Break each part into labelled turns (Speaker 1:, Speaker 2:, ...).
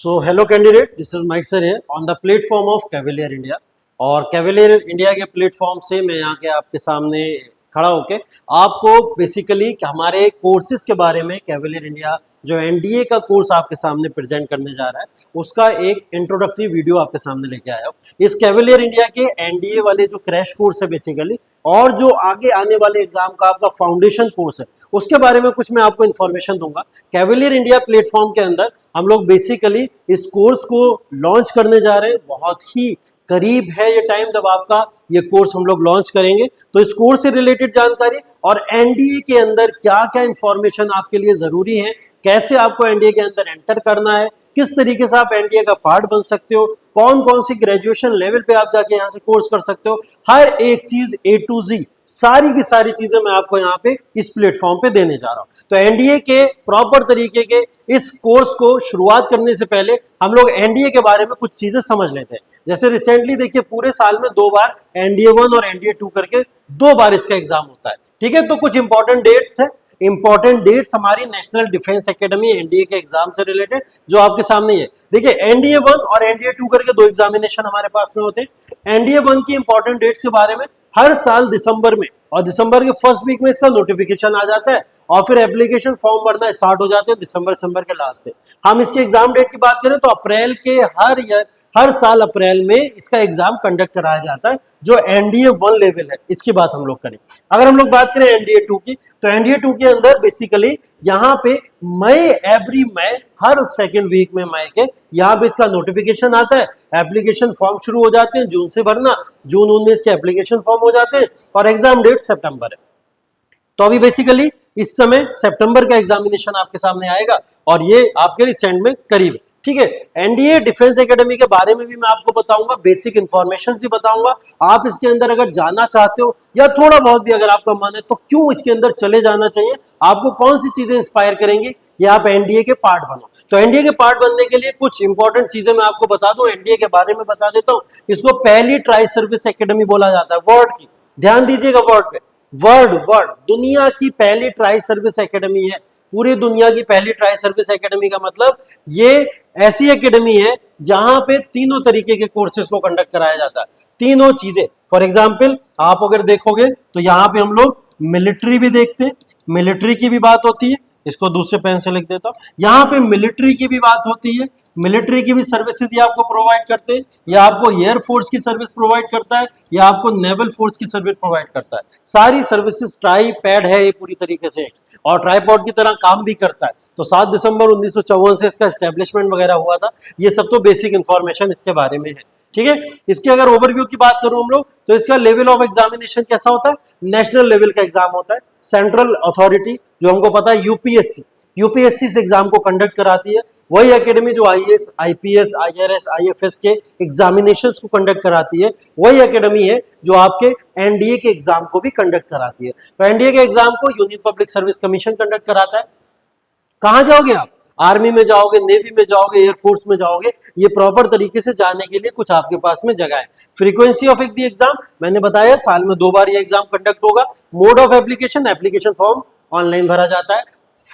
Speaker 1: So hello candidate, this is Mike sir here on the platform of Cavalier India। और cavalier India के platform से मैं यहाँ के आपके सामने खड़ा होके आपको बेसिकली हमारे कोर्सेज के बारे में कैवेलियर इंडिया जो एनडीए का कोर्स आपके सामने प्रेजेंट करने जा रहा है उसका एक इंट्रोडक्टरी वीडियो आपके सामने लेके आया हूँ। इस कैवेलियर इंडिया के एनडीए वाले जो क्रैश कोर्स है बेसिकली और जो आगे आने वाले एग्जाम का आपका फाउंडेशन कोर्स है उसके बारे में कुछ मैं आपको इन्फॉर्मेशन दूंगा। कैवेलियर इंडिया प्लेटफॉर्म के अंदर हम लोग बेसिकली इस कोर्स को लॉन्च करने जा रहे हैं। बहुत ही करीब है ये टाइम जब आपका ये कोर्स हम लोग लॉन्च करेंगे। तो इस कोर्स से रिलेटेड जानकारी और एनडीए के अंदर क्या क्या इंफॉर्मेशन आपके लिए जरूरी है, कैसे आपको एनडीए के अंदर एंटर करना है, किस तरीके से आप एनडीए का पार्ट बन सकते हो, कौन कौन सी ग्रेजुएशन लेवल पे आप जाके यहाँ से कोर्स कर सकते हो, हर एक चीज A to Z सारी की सारी चीजें मैं आपको यहाँ पे इस प्लेटफॉर्म पे देने जा रहा हूँ। तो एनडीए के प्रॉपर तरीके के इस कोर्स को शुरुआत करने से पहले हम लोग एनडीए के बारे में कुछ चीजें समझ लेते हैं। जैसे रिसेंटली देखिए पूरे साल में 2 बार एनडीए 1 और एनडीए 2 करके 2 बार इसका एग्जाम होता है। ठीक है, तो कुछ इंपॉर्टेंट डेट्स है, इंपॉर्टेंट डेट्स हमारी नेशनल डिफेंस एकेडमी एनडीए के एग्जाम से रिलेटेड जो आपके सामने है। देखिए एनडीए 1 और एनडीए 2 करके 2 एग्जामिनेशन हमारे पास में होते हैं। एनडीए 1 की इंपॉर्टेंट डेट्स के बारे में हर साल दिसंबर में और दिसंबर के फर्स्ट वीक में इसका नोटिफिकेशन आ जाता है और फिर एप्लीकेशन फॉर्म भरना स्टार्ट हो जाते हैं दिसंबर के लास्ट से। हम इसके एग्जाम डेट की बात करें तो अप्रैल के हर साल अप्रैल में इसका एग्जाम कंडक्ट कराया जाता है जो एनडीए 1 लेवल है। इसकी बात हम लोग करें, अगर हम लोग बात करें एनडीए 2 की तो एनडीए 2 के अंदर बेसिकली यहाँ पे एवरी मई हर सेकेंड वीक में मई के यहाँ पे इसका नोटिफिकेशन आता है, एप्लीकेशन फॉर्म शुरू हो जाते हैं जून से भरना, जून 19 के एप्लीकेशन फॉर्म हो जाते हैं और एग्जाम डेट सितंबर है। तो अभी बेसिकली इस समय सितंबर का एग्जामिनेशन आपके सामने आएगा और ये आपके रिसेंट में करीब है। ठीक है, एनडीए डिफेंस एकेडमी के बारे में भी मैं आपको बताऊंगा, बेसिक इंफॉर्मेशन भी बताऊंगा। आप इसके अंदर अगर जाना चाहते हो या थोड़ा बहुत भी अगर आपका मन है तो क्यों इसके अंदर चले जाना चाहिए, आपको कौन सी चीजें इंस्पायर करेंगी कि आप एनडीए के पार्ट बनो। तो एनडीए के पार्ट बनने के लिए कुछ इंपॉर्टेंट चीजें मैं आपको बता दूं, एनडीए के बारे में बता देता हूं। इसको पहली ट्राई सर्विस एकेडमी बोला जाता है, वर्ड की ध्यान दीजिएगा, वर्ड पे वर्ड दुनिया की पहली ट्राई सर्विस एकेडमी है। पूरी दुनिया की पहली ट्राई सर्विस एकेडमी का मतलब ये ऐसी एकेडमी है जहां पे तीनों तरीके के कोर्सेज को कंडक्ट कराया जाता है, तीनों चीजें। फॉर एग्जांपल आप अगर देखोगे तो यहाँ पे हम लोग मिलिट्री भी देखते हैं, मिलिट्री की भी बात होती है, इसको दूसरे पेन से लिख देता हूं, यहाँ पे मिलिट्री की भी बात होती है, मिलिट्री की भी सर्विसेज ये आपको प्रोवाइड करते हैं, या आपको एयर फोर्स की सर्विस प्रोवाइड करता है, या आपको नेवल फोर्स की सर्विस प्रोवाइड करता है। सारी सर्विसेज ट्राई पैड है ये पूरी तरीके से और ट्राईपॉड की तरह काम भी करता है। तो 7 दिसंबर 1954 से इसका एस्टेब्लिशमेंट वगैरह हुआ था। ये सब तो बेसिक इंफॉर्मेशन इसके बारे में है। ठीक है, इसके अगर ओवरव्यू की बात करूं हम लोग तो इसका लेवल ऑफ एग्जामिनेशन कैसा होता है, नेशनल लेवल का एग्जाम होता है। सेंट्रल अथॉरिटी जो हमको पता है यूपीएससी से एग्जाम को कंडक्ट कराती है, वही एकेडमी जो आईएएस, आईपीएस, आईआरएस, आईएफएस के एग्जामिनेशंस को कंडक्ट कराती है, वही एकेडमी है जो आपके एनडीए के एग्जाम को भी कंडक्ट कराती है। तो एनडीए के एग्जाम को union public service commission conduct कराता है। कहां जाओगे आप, आर्मी में जाओगे, नेवी में जाओगे, एयरफोर्स में जाओगे, ये प्रॉपर तरीके से जाने के लिए कुछ आपके पास में जगह है। फ्रीक्वेंसी ऑफ द एग्जाम मैंने बताया साल में 2 बार ये एग्जाम कंडक्ट होगा। Mode of application, application form online भरा जाता है।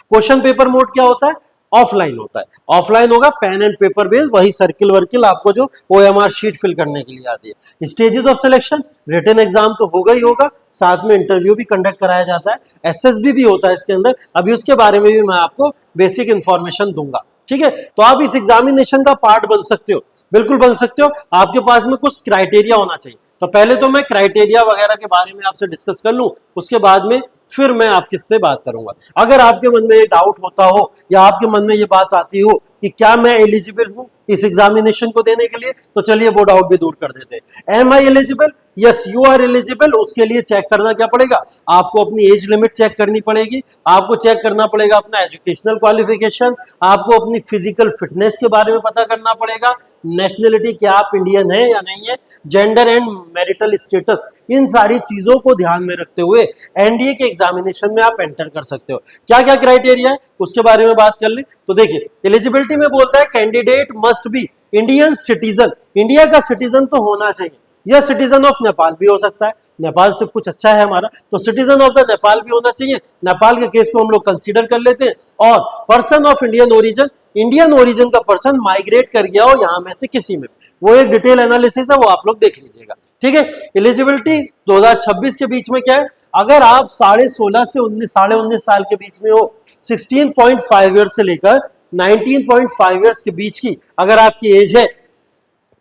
Speaker 1: क्वेश्चन पेपर मोड क्या होता है, ऑफलाइन होता है, ऑफलाइन होगा, पेन एंड पेपर बेस्ड, वही सर्किल वर्किल आपको जो ओएमआर शीट फिल करने के लिए आती है। Stages of selection, written exam तो होगा ही होगा, साथ में इंटरव्यू भी कंडक्ट कराया जाता है, एसएसबी भी होता है इसके अंदर, अभी उसके बारे में भी मैं आपको बेसिक इंफॉर्मेशन दूंगा। ठीक है, तो आप इस एग्जामिनेशन का पार्ट बन सकते हो, बिल्कुल बन सकते हो। आपके पास में कुछ क्राइटेरिया होना चाहिए। तो पहले तो मैं क्राइटेरिया वगैरह के बारे में आपसे डिस्कस कर लूं, उसके बाद में फिर मैं आपके से बात करूंगा। अगर आपके मन में ये डाउट होता हो या आपके मन में ये बात आती हो कि क्या मैं एलिजिबल हूं इस एग्जामिनेशन को देने के लिए, तो चलिए वो डाउट भी दूर कर देते हैं। Am I eligible, yes you are eligible. उसके लिए चेक करना क्या पड़ेगा, आपको अपनी एज लिमिट चेक करनी पड़ेगी, आपको चेक करना पड़ेगा अपना एजुकेशनल क्वालिफिकेशन, आपको अपनी फिजिकल फिटनेस के बारे में पता करना पड़ेगा, नेशनलिटी क्या आप इंडियन है या नहीं है, जेंडर एंड मैरिटल स्टेटस, इन सारी चीजों को ध्यान में रखते हुए एनडीए के एग्जामिनेशन में आप एंटर कर सकते हो। क्या क्या क्राइटेरिया है उसके बारे में बात कर ले तो देखिए, एलिजिबिलिटी में बोलता है candidate must be Indian citizen, India का सिटीजन तो होना चाहिए। या सिटीजन ऑफ नेपाल भी हो सकता है, नेपाल से कुछ अच्छा है हमारा तो सिटीजन ऑफ द नेपाल भी होना चाहिए, नेपाल के केस को हम लोग कंसीडर कर लेते हैं। और person of Indian origin, Indian origin का पर्सन माइग्रेट कर गया हो यहां में से किसी में, वो एक डिटेल एनालिसिस है, वो आप लोग देख लीजिएगा, ठीक है। एलिजिबिलिटी 2026 के बीच में क्या है, अगर आप 16.5 से 19 साल के बीच में हो, 16.5 ईयर से लेकर 19.5 ईयर्स के बीच की अगर आपकी एज है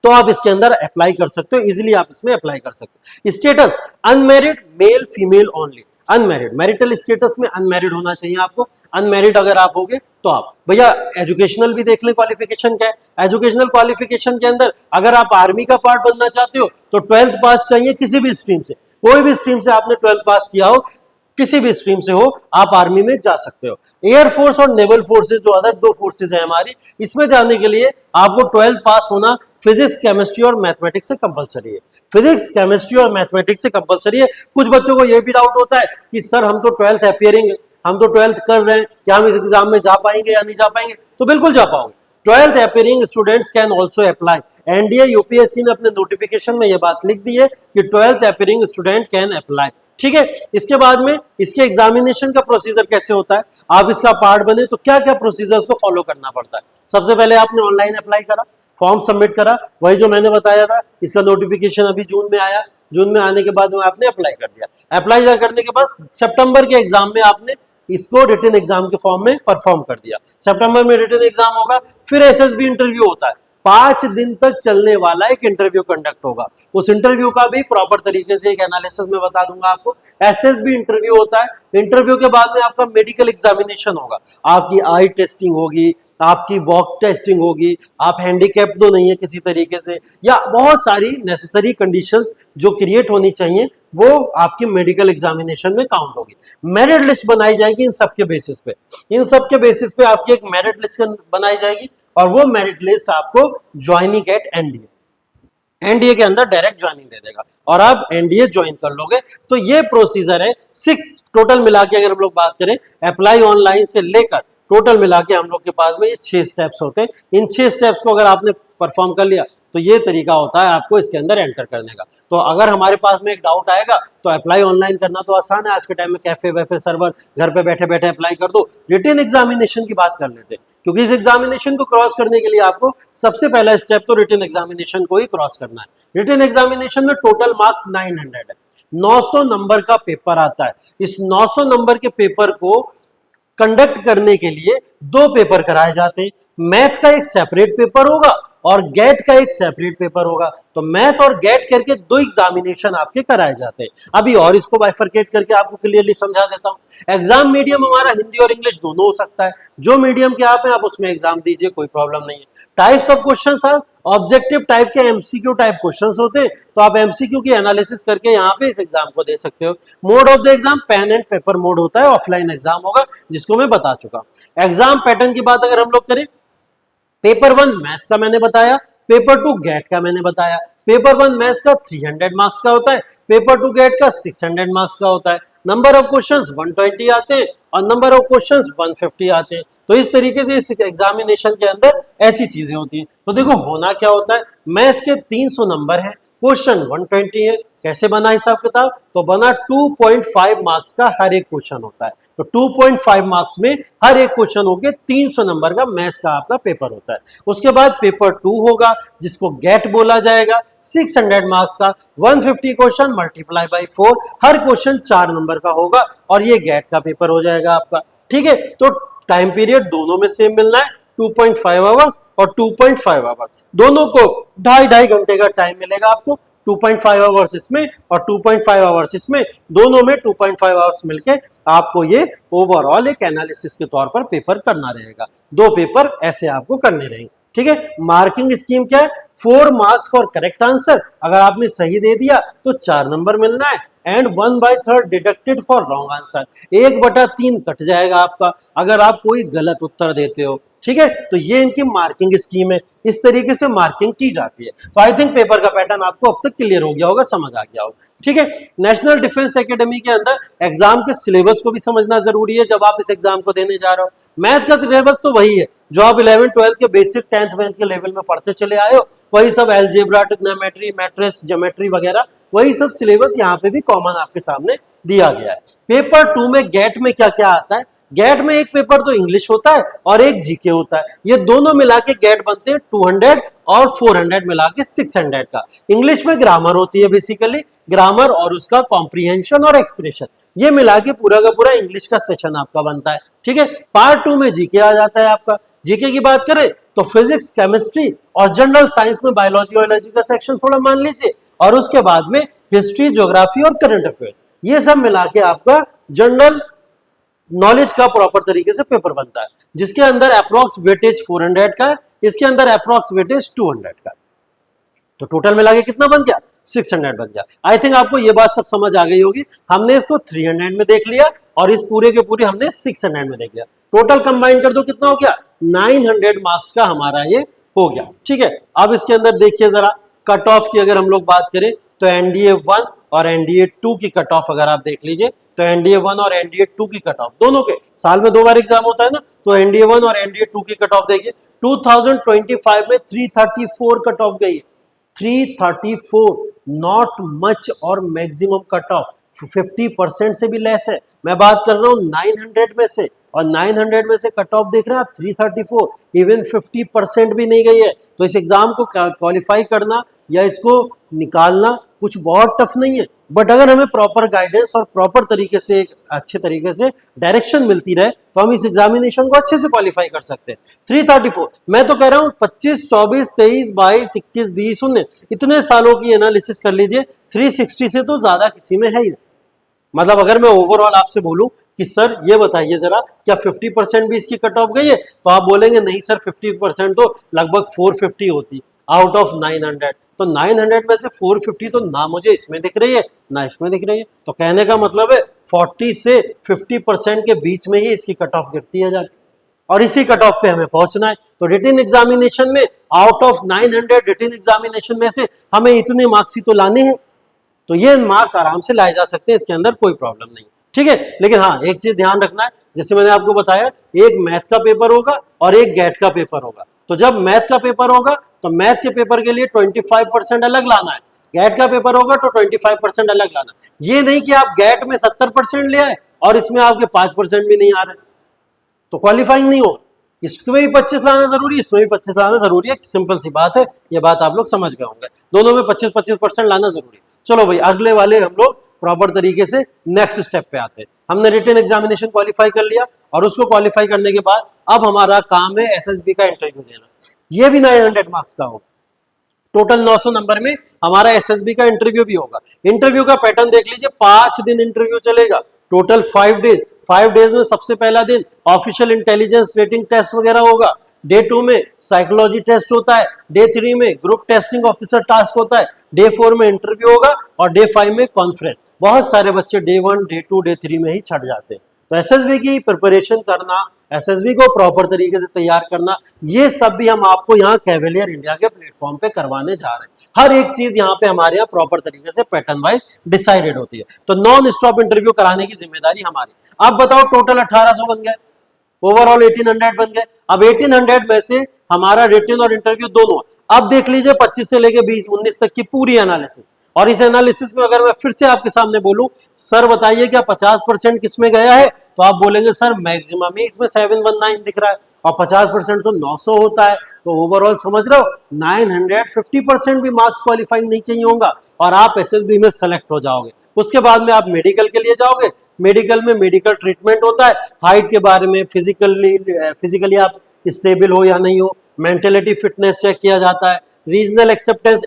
Speaker 1: तो आप इसके अंदर अप्लाई कर सकते हो, इजीली आप इसमें अप्लाई कर सकते हो। Status unmarried, male female only, unmarried, marital status में अनमैरिड होना चाहिए आपको, अनमैरिड अगर आप होगे तो आप भैया एजुकेशनल भी देख लें, क्वालिफिकेशन क्या है। एजुकेशनल क्वालिफिकेशन के अंदर अगर आप आर्मी का पार्ट बनना चाहते हो तो 12th पास चाहिए, किसी भी स्ट्रीम से, कोई भी स्ट्रीम से आपने 12th पास किया हो, किसी भी स्ट्रीम से हो, आप आर्मी में जा सकते हो। एयरफोर्स और नेवल फोर्सेज जो अदर दो फोर्सेज है हमारी, इसमें जाने के लिए आपको 12th पास होना फिजिक्स, केमिस्ट्री और मैथमेटिक्स से कंपलसरी है। फिजिक्स, केमिस्ट्री और मैथमेटिक्स से कंपलसरी है। कुछ बच्चों को यह भी डाउट होता है कि सर हम तो 12th अपियरिंग, हम तो 12th कर रहे हैं, क्या हम इस एग्जाम में जा पाएंगे या नहीं जा पाएंगे? तो बिल्कुल जा पाओगे। 12th appearing students can also apply. NDA UPSC ने अपने नोटिफिकेशन में यह बात लिख दी है कि 12th appearing student can apply, ठीक है। इसके बाद में इसके एग्जामिनेशन का प्रोसीजर कैसे होता है, आप इसका पार्ट बने तो क्या क्या प्रोसीजर्स को फॉलो करना पड़ता है। सबसे पहले आपने ऑनलाइन अप्लाई करा, फॉर्म सबमिट करा, वही जो मैंने बताया था, इसका नोटिफिकेशन अभी जून में आया, जून में आने के बाद में आपने अप्लाई कर दिया। अप्लाई करने के बाद सितंबर के एग्जाम में आपने इसको रिटन एग्जाम के फॉर्म में परफॉर्म कर दिया। सितंबर में रिटन एग्जाम होगा, फिर एसएसबी इंटरव्यू होता है, 5 दिन तक चलने वाला एक इंटरव्यू कंडक्ट होगा। उस इंटरव्यू का भी प्रॉपर तरीके से एक एनालिसिस में बता दूंगा आपको। एसएसबी इंटरव्यू होता है, इंटरव्यू के बाद में आपका मेडिकल एग्जामिनेशन होगा, आपकी आई टेस्टिंग होगी, आपकी वॉक टेस्टिंग होगी, आप हैंडीकैप तो नहीं है किसी तरीके से, या बहुत सारी नेसेसरी कंडीशंस जो क्रिएट होनी चाहिए वो आपकी मेडिकल एग्जामिनेशन में काउंट होगी। मेरिट लिस्ट बनाई जाएगी इन सबके बेसिस पे, इन सबके बेसिस पे आपकी एक मेरिट लिस्ट बनाई जाएगी और वो मेरिट लिस्ट आपको ज्वाइनिंग एट एनडीए के अंदर डायरेक्ट ज्वाइनिंग दे देगा और आप एनडीए ज्वाइन कर लोगे। तो ये प्रोसीजर है। 6 टोटल मिला के अगर हम लोग बात करें अप्लाई ऑनलाइन से लेकर टोटल मिला के हम लोग के पास में ये 6 स्टेप्स होते हैं। इन 6 स्टेप्स को अगर आपने परफॉर्म कर लिया तो ये तरीका होता है आपको इसके अंदर एंटर करने का। तो अगर हमारे पास में एक डाउट आएगा तो अप्लाई ऑनलाइन करना तो आसान है, आज के टाइम में कैफे वैफे सर्वर, घर पे बैठे बैठे अप्लाई कर दो। रिटन एग्जामिनेशन की बात कर लेते हैं, क्योंकि इस एग्जामिनेशन को क्रॉस करने के लिए आपको सबसे पहला स्टेप तो रिटन एग्जामिनेशन को ही क्रॉस करना है। रिटन एग्जामिनेशन में टोटल मार्क्स 900 है, 900 नंबर का पेपर आता है। इस 900 नंबर के पेपर को कंडक्ट करने के लिए 2 पेपर कराए जाते हैं। मैथ का एक सेपरेट पेपर होगा और गेट का एक सेपरेट पेपर होगा। तो मैथ और गेट करके 2 एग्जामिनेशन आपके कराए जाते हैं। अभी और इसको बाइफरकेट करके आपको क्लियरली समझा देता हूं। एग्जाम मीडियम हमारा हिंदी और इंग्लिश दोनों हो सकता है, जो मीडियम के आप हैं आप उसमें एग्जाम दीजिए, कोई प्रॉब्लम नहीं है। Types of questions are objective type के, एमसीक्यू टाइप क्वेश्चंस होते हैं, तो आप एमसीक्यू की एनालिसिस करके यहाँ पे इस एग्जाम को दे सकते हो। Mode of the exam pen and paper mode होता है, ऑफलाइन एग्जाम होगा जिसको मैं बता चुका। एग्जाम पैटर्न की बात अगर हम लोग करें, पेपर 1 मैथ्स का मैंने बताया, पेपर 2 गेट का मैंने बताया। पेपर 1 मैथ्स का 300 मार्क्स का होता है, पेपर 2 गेट का 600 मार्क्स का होता है। नंबर ऑफ क्वेश्चंस 120 आते हैं और नंबर ऑफ क्वेश्चंस 150 आते हैं। तो इस तरीके से इस एग्जामिनेशन के अंदर ऐसी चीजें होती हैं। तो देखो होना क्या होता है, मैथ्स के 300 नंबर है, क्वेश्चन 120 है। कैसे बना हिसाब किताब, तो बना 2.5 मार्क्स का हर एक क्वेश्चन होता है। तो 2.5 मार्क्स में हर एक क्वेश्चन होके 300 नंबर का मैथ्स का आपका पेपर होता है। उसके बाद पेपर 2 होगा जिसको गेट बोला जाएगा, 600 मार्क्स का, 150 question multiply by 4, her question 4 number का होगा और ये गेट का पेपर हो जाएगा आपका। ठीक है, तो टाइम पीरियड दोनों में सेम मिलना है, 2.5 आवर्स और 2.5 आवर्स, दोनों को 2.5 घंटे का टाइम मिलेगा आपको। 2.5 आवर्स इसमें और 2.5 आवर्स इसमें, दोनों में 2.5 आवर्स मिलके आपको ये ओवरऑल एक एनालिसिस के तौर पर पेपर करना रहेगा। 2 पेपर ऐसे आपको करने रहेंगे। ठीक है, मार्किंग स्कीम क्या है, 4 मार्क्स फॉर करेक्ट आंसर, अगर आपने सही दे दिया तो 4 नंबर मिलना है, and 1/3 deducted for wrong answer, 1/3 cut जाएगा आपका अगर आप कोई गलत उत्तर देते हो। ठीक है, तो ये इनकी मार्किंग स्कीम है, इस तरीके से मार्किंग की जाती है। तो आई थिंक पेपर का पैटर्न आपको अब तक क्लियर हो गया होगा, समझ आ गया होगा। ठीक है, नेशनल डिफेंस एकेडमी के अंदर एग्जाम के सिलेबस को भी समझना जरूरी है जब आप इस एग्जाम को देने जा रहे हो। मैथ का सिलेबस तो वही है, जो आप 11 12 के बेसिक 10th 12th के लेवल में पढ़ते चले आए हो, वही सब एलजेब्रा, ट्रिग्नोमेट्री, मैट्रिक्स, ज्योमेट्री वगैरह, वही सब सिलेबस यहाँ पे भी कॉमन आपके सामने दिया गया है। पेपर 2 में गेट में क्या क्या आता है? गेट में एक पेपर तो इंग्लिश होता है और एक जीके होता है, ये दोनों मिला के गेट बनते हैं 200 और 400 मिला के 600 का। इंग्लिश में ग्रामर होती है, बेसिकली ग्रामर और उसका कॉम्प्रिहेंशन और एक्सप्रेशन, ये मिला के पूरा का पूरा इंग्लिश का सेशन आपका बनता है। ठीक है, पार्ट 2 में जीके आ जाता है आपका। जीके की बात करें तो फिजिक्स, केमिस्ट्री और जनरल साइंस में बायोलॉजी और एनर्जी का सेक्शन थोड़ा मान लीजिए, और उसके बाद में हिस्ट्री, ज्योग्राफी और करंट अफेयर, ये सब मिला के आपका जनरल नॉलेज का प्रॉपर तरीके से पेपर बनता है, जिसके अंदर अप्रोक्स वेटेज 400 का है, इसके अंदर अप्रोक्स वेटेज 200 का है। तो टोटल मिला के कितना बन गया? 600 बन गया। आई थिंक आपको ये बात सब समझ आ गई होगी। हमने इसको 300 में देख लिया और इस पूरे के पूरे हमने 600 में देख लिया। टोटल कंबाइन कर दो कितना हो गया? 900 मार्क्स का हमारा ये हो गया। ठीक है, अब इसके अंदर देखिए जरा कट ऑफ की अगर हम लोग बात करें तो एनडीए 1 और एनडीए 2 की कट ऑफ अगर आप देख लीजिए तो एनडीए 1 और एनडीए 2 की कट ऑफ दोनों के साल में 2 बार एग्जाम होता है ना, तो एनडीए 1 और एनडीए 2 की कट ऑफ देखिए 2025 में 334 कट ऑफ गई है। 334, नॉट मच और मैक्सिमम कट ऑफ 50% से भी लेस है। मैं बात कर रहा हूं 900 में से, और 900 में से कट ऑफ देख रहे हैं आप 334, इवन 50% भी नहीं गई है। तो इस एग्जाम को क्वालिफाई करना या इसको निकालना कुछ बहुत टफ नहीं है, बट अगर हमें प्रॉपर गाइडेंस और प्रॉपर तरीके से अच्छे तरीके से डायरेक्शन मिलती रहे तो हम इस एग्जामिनेशन को अच्छे से क्वालिफाई कर सकते हैं। 334, मैं तो कह रहा हूं 25, 24, 23, 22, 21, 20, 19 इतने सालों की एनालिसिस कर लीजिए, 360 से तो ज्यादा किसी में है ही। मतलब अगर मैं ओवरऑल आपसे बोलूं कि सर ये बताइए जरा क्या 50% भी इसकी कट ऑफ गई है, तो आप बोलेंगे नहीं सर 50% तो लगभग 450 होती आउट ऑफ 900। तो 900 में से 450 तो ना मुझे इसमें दिख रही है ना इसमें दिख रही है। तो कहने का मतलब है 40 से 50% के बीच में ही इसकी कट ऑफ गिरती है जाके, और इसी कट ऑफ पे हमें पहुंचना है। तो रिटन एग्जामिनेशन में आउट ऑफ 900 रिटन एग्जामिनेशन में से हमें इतने मार्क्स ही तो लाने हैं, तो ये मार्क्स आराम से लाए जा सकते हैं, इसके अंदर कोई प्रॉब्लम नहीं। ठीक है, लेकिन हाँ एक चीज ध्यान रखना है, जैसे मैंने आपको बताया एक मैथ का पेपर होगा और एक गेट का पेपर होगा। तो जब मैथ का पेपर होगा तो मैथ के पेपर के लिए 25% अलग लाना है, गेट का पेपर होगा तो 25% अलग लाना है। ये नहीं कि आप गेट में 70% ले आए और इसमें आपके 5% भी नहीं आ रहे तो क्वालिफाइंग नहीं होगा। इसमें भी 25 लाना जरूरी है, इसमें भी 25 लाना जरूरी है, सिंपल सी बात है, ये बात आप लोग समझ गए होंगे। दोनों में 25-25% लाना जरूरी है। चलो भाई अगले वाले हम लोग प्रॉपर तरीके से नेक्स्ट स्टेप पे आते हैं। हमने रिटन एग्जामिनेशन क्वालिफाई कर लिया और उसको क्वालिफाई करने के बाद अब हमारा काम है एसएसबी का इंटरव्यू देना। ये भी 900 मार्क्स का होगा। टोटल 900 नंबर में हमारा एसएसबी का इंटरव्यू भी होगा। इंटरव्यू का पैटर्न देख लीजिए, 5 दिन इंटरव्यू चलेगा, टोटल 5 डेज। 5 डेज में सबसे पहला दिन ऑफिशियल इंटेलिजेंस रेटिंग टेस्ट वगैरह होगा, डे 2 में साइकोलॉजी टेस्ट होता है, डे 3 में ग्रुप टेस्टिंग ऑफिसर टास्क होता है, डे 4 में इंटरव्यू होगा और डे 5 में कॉन्फ्रेंस। बहुत सारे बच्चे डे 1, डे 2, डे 3 में ही छट जाते हैं। तो एसएसबी की प्रिपरेशन करना, एसएसबी को प्रॉपर तरीके से तैयार करना, ये सब भी हम आपको यहाँ कैवेलियर इंडिया के प्लेटफॉर्म पे करवाने जा रहे हैं। हर एक चीज यहाँ पे हमारे यहाँ प्रॉपर तरीके से पैटर्न वाइज डिसाइडेड होती है। तो नॉन स्टॉप इंटरव्यू कराने की जिम्मेदारी हमारी। अब बताओ टोटल 1800 बन गए, ओवरऑल 1800 बन गए। अब 1800 में से हमारा रिटन और इंटरव्यू दोनों। अब देख लीजिए 25 से लेके 20, 19 तक की पूरी एनालिसिस, और इस एनालिसिस में अगर मैं फिर से आपके सामने बोलूं सर बताइए क्या 50% किसमें गया है, तो आप बोलेंगे सर मैक्सिमम ही इसमें 719 दिख रहा है और 50% तो 900 होता है। तो ओवरऑल समझ रहे हो 950% भी मार्क्स क्वालिफाइंग नहीं चाहिए होगा और आप एसएसबी में सेलेक्ट हो जाओगे। उसके बाद में आप मेडिकल के लिए जाओगे, मेडिकल में मेडिकल ट्रीटमेंट होता है, हाइट के बारे में, फिजिकली आप स्टेबल हो या नहीं हो, मेंटेलिटी फिटनेस चेक किया जाता है, रीजनल एक्सेप्टेंस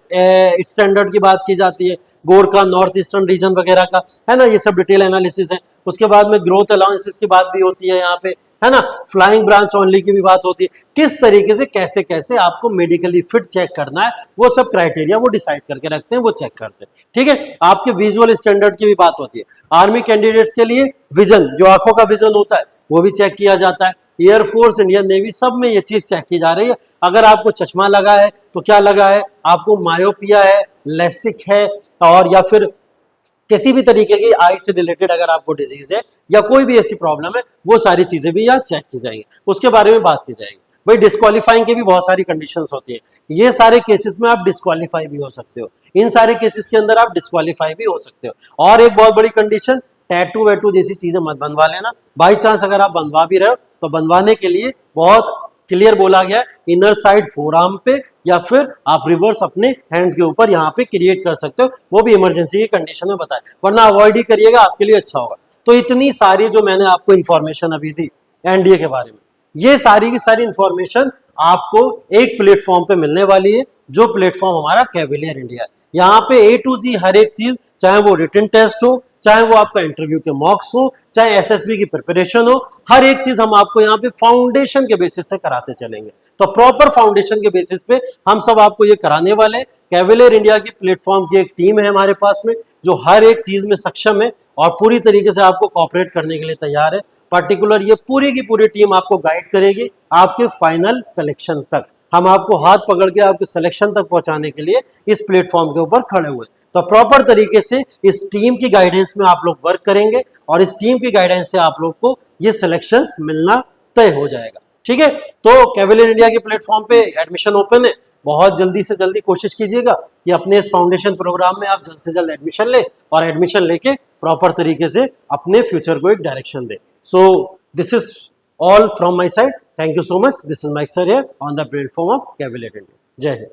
Speaker 1: स्टैंडर्ड की बात की जाती है, गोर का, नॉर्थ ईस्टर्न रीजन वगैरह का, है ना, ये सब डिटेल एनालिसिस है। उसके बाद में ग्रोथ अलाउंसेस की बात भी होती है यहाँ पे, है ना, फ्लाइंग ब्रांच ओनली की भी बात होती है। किस तरीके से कैसे कैसे आपको मेडिकली फिट चेक करना है वो सब क्राइटेरिया वो डिसाइड करके रखते हैं, वो चेक करते हैं। ठीक है, आपके विजुअल स्टैंडर्ड की भी बात होती है। आर्मी कैंडिडेट्स के लिए विजन, जो आंखों का विजन होता है वो भी चेक किया जाता है। एयरफोर्स, इंडियन नेवी, सब में ये चीज चेक की जा रही है। अगर आपको चश्मा लगा है तो क्या लगा है, आपको मायोपिया है, लेसिक है, और या फिर किसी भी तरीके की आई से रिलेटेड अगर आपको डिजीज है या कोई भी ऐसी प्रॉब्लम है, वो सारी चीजें भी यहाँ चेक की जाएंगी, उसके बारे में बात की जाएगी। भाई डिस्क्वालीफाइंग के भी बहुत सारी कंडीशंस होती है, ये सारे केसेस में आप डिस्क्वालीफाई भी हो सकते हो, इन सारे केसेस के अंदर आप डिस्क्वालीफाई भी हो सकते हो। और एक बहुत बड़ी कंडीशन, टैटू वैटू जैसी चीजें मत बनवा लेना, बाई चांस अगर आप बनवा भी रहे हो तो बनवाने के लिए बहुत क्लियर बोला गया है, इनर साइड फोरआर्म पे या फिर आप रिवर्स अपने हैंड के ऊपर यहाँ पे क्रिएट कर सकते हो, वो भी इमरजेंसी की कंडीशन में बताया, वरना अवॉइड ही करिएगा, आपके लिए अच्छा होगा। तो इतनी सारी जो मैंने आपको इंफॉर्मेशन अभी दी एनडीए के बारे में, ये सारी की सारी इंफॉर्मेशन आपको एक प्लेटफॉर्म पे मिलने वाली है, जो प्लेटफॉर्म हमारा कैवेलियर इंडिया है। यहाँ पे ए टू जी हर एक चीज, चाहे वो रिटन टेस्ट हो, चाहे वो आपका इंटरव्यू के मॉक्स हो, चाहे एसएसबी की प्रिपरेशन हो, हर एक चीज हम आपको यहाँ पे फाउंडेशन के बेसिस से कराते चलेंगे। तो प्रॉपर फाउंडेशन के बेसिस पे हम सब आपको ये कराने वाले हैं। कैवेलियर इंडिया की प्लेटफॉर्म की एक टीम है हमारे पास में, जो हर एक चीज में सक्षम है और पूरी तरीके से आपको कॉपरेट करने के लिए तैयार है। पर्टिकुलर ये पूरी की पूरी टीम आपको गाइड करेगी आपके फाइनल सिलेक्शन तक। हम आपको हाथ पकड़ के आपके सिलेक्शन तक पहुंचाने के लिए इस प्लेटफॉर्म के ऊपर खड़े हुए। तो प्रॉपर तरीके से इस टीम की गाइडेंस में आप लोग वर्क करेंगे और इस टीम की गाइडेंस से आप लोग को ये सिलेक्शंस मिलना तय हो जाएगा। ठीक है, तो कैवेलियर इंडिया के प्लेटफॉर्म पे एडमिशन ओपन है, बहुत जल्दी से जल्दी कोशिश कीजिएगा कि अपने इस फाउंडेशन प्रोग्राम में आप जल्द से जल्द एडमिशन ले और एडमिशन लेके प्रॉपर तरीके से अपने फ्यूचर को एक डायरेक्शन दे। So this is all from my side, thank you so much, this is Mike sir here on the platform of Cavalier India. जय हिंद।